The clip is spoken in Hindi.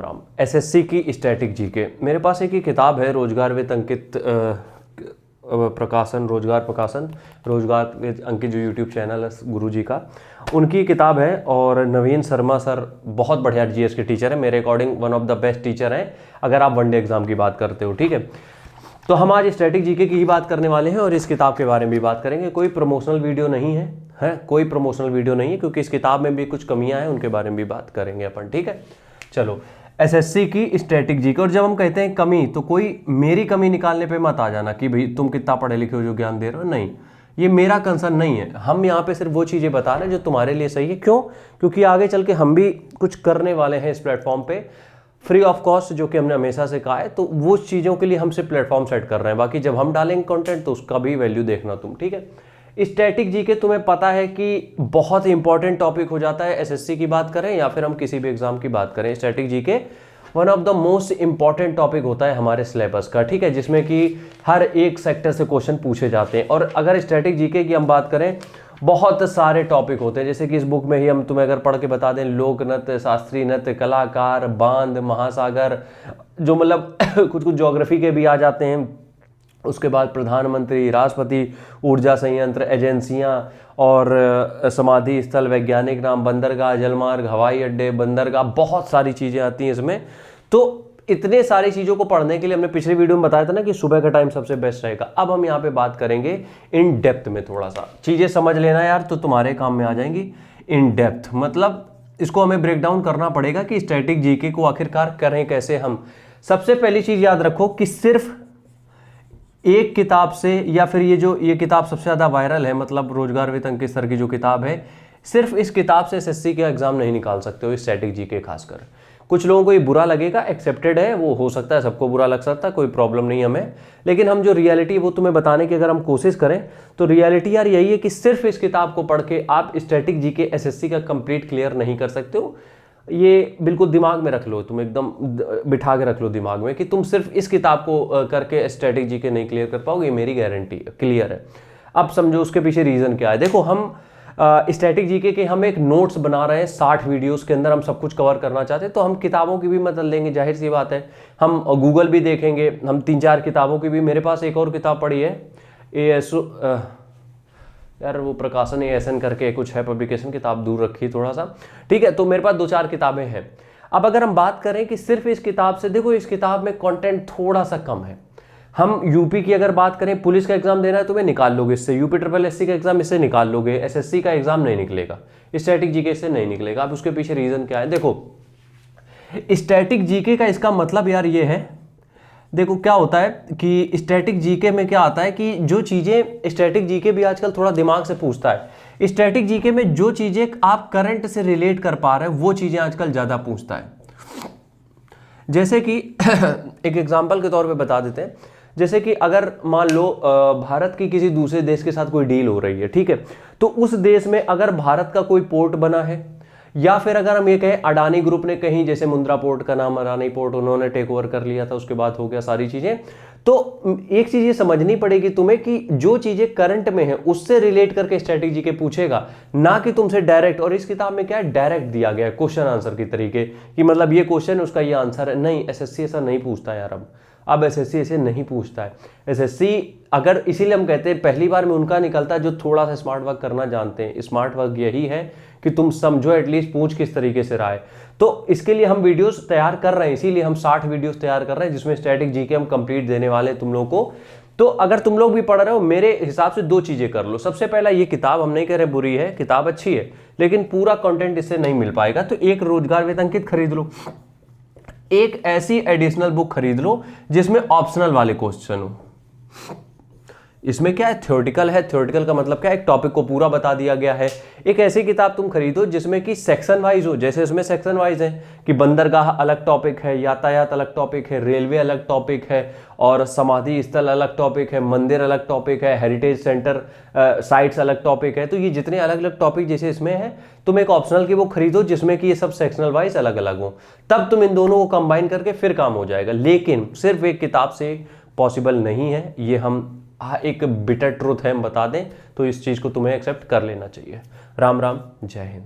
राम। एसएससी की स्टैटिक जीके। मेरे पास एक ही किताब है, रोजगार विद अंकित प्रकाशन, रोजगार विद अंकित, जो यूट्यूब चैनल है गुरुजी का, उनकी किताब है। और नवीन शर्मा सर बहुत बढ़िया जीएस के टीचर है, मेरे according one of the best teacher हैं अगर आप वनडे एग्जाम की बात करते हो। ठीक है, तो हम आज स्टैटिक जीके की ही बात करने वाले हैं और इस किताब के बारे में भी बात करेंगे। कोई प्रमोशनल वीडियो नहीं है, कोई प्रमोशनल वीडियो नहीं है, क्योंकि इस किताब में भी कुछ कमियां हैं, उनके बारे में भी बात करेंगे अपन। ठीक है, चलो एसएससी की स्टैटिक जीके। और जब हम कहते हैं कमी, तो कोई मेरी कमी निकालने पे मत आ जाना कि भाई तुम कितना पढ़े लिखे हो जो ज्ञान दे रहे हो, नहीं, ये मेरा कंसर्न नहीं है। हम यहाँ पे सिर्फ वो चीज़ें बता रहे हैं जो तुम्हारे लिए सही है। क्यों? क्योंकि आगे चल के हम भी कुछ करने वाले हैं इस प्लेटफॉर्म पे फ्री ऑफ कॉस्ट, जो कि हमने हमेशा से कहा है, तो वो चीज़ों के लिए हम सिर्फ प्लेटफॉर्म सेट कर रहे हैं। बाकी जब हम डालेंगे कंटेंट तो उसका भी वैल्यू देखना तुम। ठीक है, स्टैटिक जीके तुम्हें पता है कि बहुत इंपॉर्टेंट टॉपिक हो जाता है, एसएससी की बात करें या फिर हम किसी भी एग्जाम की बात करें। Static GK one of the most important topic होता है हमारे सिलेबस का। ठीक है, जिसमें कि हर एक सेक्टर से क्वेश्चन पूछे जाते हैं। और अगर स्टैटिक जीके की हम बात करें, बहुत सारे टॉपिक होते हैं, जैसे कि इस बुक में ही हम तुम्हें अगर पढ़ के बता दें, लोक नृत्य, शास्त्रीय नृत्य, कलाकार, बांध, महासागर, जो मतलब कुछ कुछ ज्योग्राफी के भी आ जाते हैं। उसके बाद प्रधानमंत्री, राष्ट्रपति, ऊर्जा संयंत्र, एजेंसियां और समाधि स्थल, वैज्ञानिक नाम, बंदरगाह, जलमार्ग, हवाई अड्डे, बंदरगाह, बहुत सारी चीज़ें आती हैं इसमें। तो इतने सारी चीज़ों को पढ़ने के लिए हमने पिछले वीडियो में बताया था ना कि सुबह का टाइम सबसे बेस्ट रहेगा। अब हम यहाँ पे बात करेंगे इन डेप्थ में, थोड़ा सा चीज़ें समझ लेना यार, तो तुम्हारे काम में आ जाएंगी। इन डेप्थ मतलब इसको हमें ब्रेक डाउन करना पड़ेगा कि स्टैटिक जीके को आखिरकार करें कैसे हम। सबसे पहली चीज़ याद रखो कि सिर्फ एक किताब से, या फिर ये किताब सबसे ज़्यादा वायरल है, मतलब रोजगार विद अंकित सर की जो किताब है, सिर्फ इस किताब से एसएससी का एग्जाम नहीं निकाल सकते हो, स्टैटिक जीके खासकर। कुछ लोगों को ये बुरा लगेगा, एक्सेप्टेड है, वो हो सकता है, सबको बुरा लग सकता है, कोई प्रॉब्लम नहीं हमें। लेकिन हम जो रियलिटी वो तुम्हें बताने की अगर हम कोशिश करें, तो रियलिटी यार यही है कि सिर्फ इस किताब को पढ़ के आप स्टैटिक जीके एसएससी का कंप्लीट क्लियर नहीं कर सकते हो। ये बिल्कुल दिमाग में रख लो, तुम एकदम बिठा के रख लो दिमाग में कि तुम सिर्फ इस किताब को करके स्टैटिक जीके नहीं क्लियर कर पाओगे, ये मेरी गारंटी क्लियर है। अब समझो उसके पीछे रीज़न क्या है। देखो, हम स्टैटिक जीके के हम एक नोट्स बना रहे हैं, 60 वीडियोस के अंदर हम सब कुछ कवर करना चाहते हैं, तो हम किताबों की भी मदद लेंगे, जाहिर सी बात है। हम गूगल भी देखेंगे, हम 3-4 किताबों की भी, मेरे पास एक और किताब पड़ी है, यार वो प्रकाशन एएसएन करके कुछ है पब्लिकेशन, किताब दूर रखी थोड़ा सा। ठीक है, तो मेरे पास 2-4 किताबें हैं। अब अगर हम बात करें कि सिर्फ इस किताब से, देखो इस किताब में कंटेंट थोड़ा सा कम है। हम यूपी की अगर बात करें, पुलिस का एग्जाम देना है तुम्हें, निकाल लोगे इससे, यूपी SSC का एग्जाम इससे निकाल लोगे, एसएससी का एग्जाम नहीं निकलेगा, स्टैटिक जीके से नहीं निकलेगा। अब उसके पीछे रीजन क्या है? देखो, स्टैटिक जीके का इसका मतलब यार ये है, देखो क्या होता है कि स्टैटिक जीके में क्या आता है कि जो चीज़ें, स्टैटिक जीके भी आजकल थोड़ा दिमाग से पूछता है। स्टैटिक जीके में जो चीज़ें आप करंट से रिलेट कर पा रहे हैं, वो चीज़ें आजकल ज़्यादा पूछता है। जैसे कि एक एग्जांपल के तौर पे बता देते हैं, जैसे कि अगर मान लो भारत की किसी दूसरे देश के साथ कोई डील हो रही है, ठीक है, तो उस देश में अगर भारत का कोई पोर्ट बना है, या फिर अगर हम ये कहें अडानी ग्रुप ने कहीं, जैसे मुंद्रा पोर्ट का नाम अडानी पोर्ट उन्होंने टेक ओवर कर लिया था, उसके बाद हो गया सारी चीजें, तो एक चीज ये समझनी पड़ेगी तुम्हें कि जो चीजें करंट में है उससे रिलेट करके स्टैटिक जीके पूछेगा, ना कि तुमसे डायरेक्ट। और इस किताब में क्या है, डायरेक्ट दिया गया है क्वेश्चन आंसर की तरीके, कि मतलब ये क्वेश्चन है उसका ये आंसर है। नहीं, एसएससी ऐसा नहीं पूछता यार, अब एसएससी ऐसे नहीं पूछता है। एसएससी अगर, इसीलिए हम कहते हैं पहली बार में उनका निकलता है जो थोड़ा सा स्मार्ट वर्क करना जानते हैं। स्मार्ट वर्क यही है कि तुम समझो एटलीस्ट पूछ किस तरीके से रहा है। तो इसके लिए हम वीडियोस तैयार कर रहे हैं, इसीलिए हम 60 वीडियोस तैयार कर रहे हैं, जिसमें स्टैटिक जीके हम कंप्लीट देने वाले हैं तुम लोगों को। तो अगर तुम लोग भी पढ़ रहे हो, मेरे हिसाब से 2 चीजें कर लो। सबसे पहला, ये किताब हम नहीं कह रहे बुरी है, किताब अच्छी है, लेकिन पूरा कंटेंट इससे नहीं मिल पाएगा, तो एक रोजगार विद अंकित खरीद लो, एक ऐसी एडिशनल बुक खरीद लो जिसमें ऑप्शनल वाले क्वेश्चन हो। इसमें क्या है, थ्योरेटिकल है, थ्योरेटिकल का मतलब क्या है, एक टॉपिक को पूरा बता दिया गया है। एक ऐसी किताब तुम खरीदो जिसमें कि सेक्शन वाइज हो, जैसे इसमें सेक्शन वाइज है कि बंदरगाह अलग टॉपिक है, यातायात अलग टॉपिक है, रेलवे अलग टॉपिक है, और समाधि स्थल अलग टॉपिक है, मंदिर अलग टॉपिक है, हेरिटेज सेंटर साइट्स अलग टॉपिक है। तो ये जितने अलग अलग टॉपिक जैसे इसमें है, तुम एक ऑप्शनल की वो खरीदो जिसमें कि ये सब सेक्शनल वाइज अलग अलग हो, तब तुम इन दोनों को कंबाइन करके फिर काम हो जाएगा। लेकिन सिर्फ एक किताब से पॉसिबल नहीं है, ये हम एक बिटर ट्रूथ है, हम बता दें, तो इस चीज को तुम्हें एक्सेप्ट कर लेना चाहिए। राम राम, जय हिंद।